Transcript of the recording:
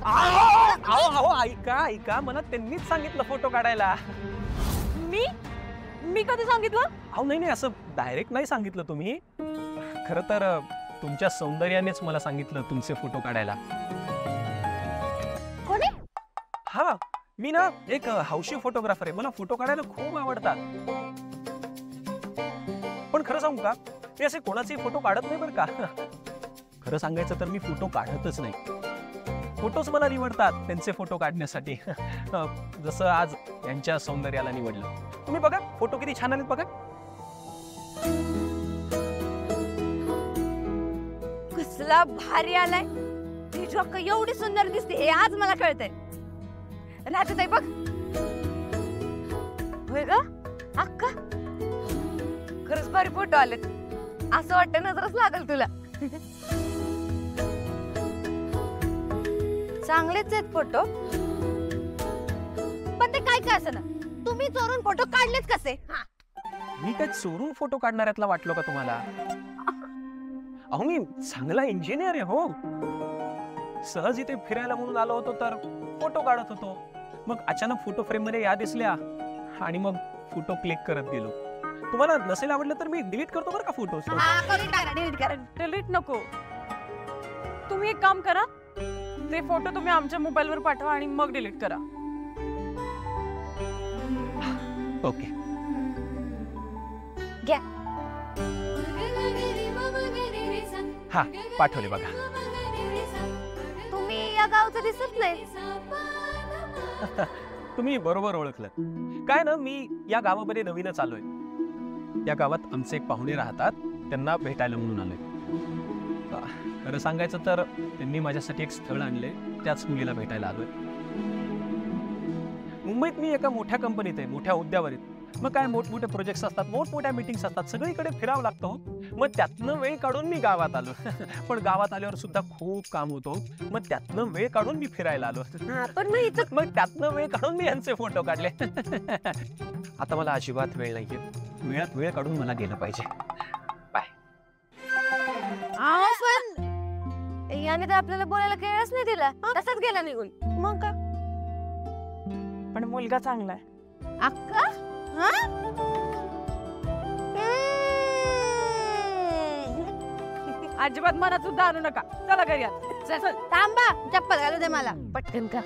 ऐका ऐका, मला त्यांनीच सांगितलं फोटो काढायला. मी मी कधी सांगितलं? अहो नाही नाही, असं डायरेक्ट नाही सांगितलं तुम्ही. खरं तर तुमच्या सौंदर्यानेच मला सांगितलं तुमचे फोटो काढायला. कोणी? हा, मी ना एक हौशी फोटोग्राफर आहे. मला फोटो काढायला खूप आवडतात. पण खरं सांगू का, मी असे कोणाचे फोटो काढत नाही बरं का. खरं सांगायचं तर मी फोटो काढतच नाही. फोटोच मला निवडतात त्यांचे फोटो काढण्यासाठी. जसं आज यांच्या सौंदर्याला निवडलं. तुम्ही बघा फोटो किती छान आलेत बघा. कसला भारी आलाय. तुझी अक्का एवढी सुंदर दिसते हे आज मला कळतंय. राजताई बघ. होय ग अक्का, खरंच भारी फोटो आलेत. असं वाटतं नजरच लागल तुला. चांगलेच आहेत फोटो, पण ते काय काय असं ना, तुम्ही चोरून फोटो काढलेच कसे? मी काय चोरून फोटो काढणाऱ्यातला वाटलो का तुम्हाला? अहो मी चांगला इंजिनियर आहे हो. सहज इथे फिरायला म्हणून आलो होतो तर फोटो काढत होतो. मग अचानक फोटो फ्रेम मध्ये या दिसल्या आणि मग फोटो क्लिक करत गेलो. तुम्हाला नसेल आवडलं तर मी डिलीट करतो बरं का फोटो. डिलीट नको. तुम्ही एक काम करा, ते फोटो तुम्ही आमच्या मोबाईलवर पाठवा आणि मग डिलीट करा. ओके घ्या. हा पाठवले बघा. तुम्ही या गावचं दिसत नाही. तुम्ही बरोबर ओळखलं. काय ना, मी या गावामध्ये नवीनच आलोय. या गावात आमचे एक पाहुणे राहतात, त्यांना भेटायला म्हणून आलोय. खरं सांगायचं तर त्यांनी माझ्यासाठी एक स्थळ आणले, त्याच मुलीला भेटायला आलोय. मुंबईत मी एका मोठ्या कंपनीत आहे, मोठ्या हुद्द्यावर आहे. मग काय मोठमोठे प्रोजेक्ट्स असतात, मोठमोठ्या मीटिंग्स असतात, सगळीकडे फिरावं लागतं. मग त्यातनं वेळ काढून मी गावात आलो. पण गावात आल्यावर सुद्धा खूप काम होतो. मग त्यातनं वेळ काढून मी फिरायला आलो. पण मग त्यातनं वेळ काढून मी यांचे फोटो काढले. आता मला अजिबात वेळ नाहीये. वेळात वेळ काढून मला गेलं पाहिजे. बाय. पण याने तर आपल्याला बोलायला वेळच नाही दिला, तसाच गेला निघून. मग का? पण मुलगा चांगला आहे. अक्का अजिबात मनात सुद्धा आणू नका. चला घरी. चल थांबा, चप्पल घालू दे मला पटकन का.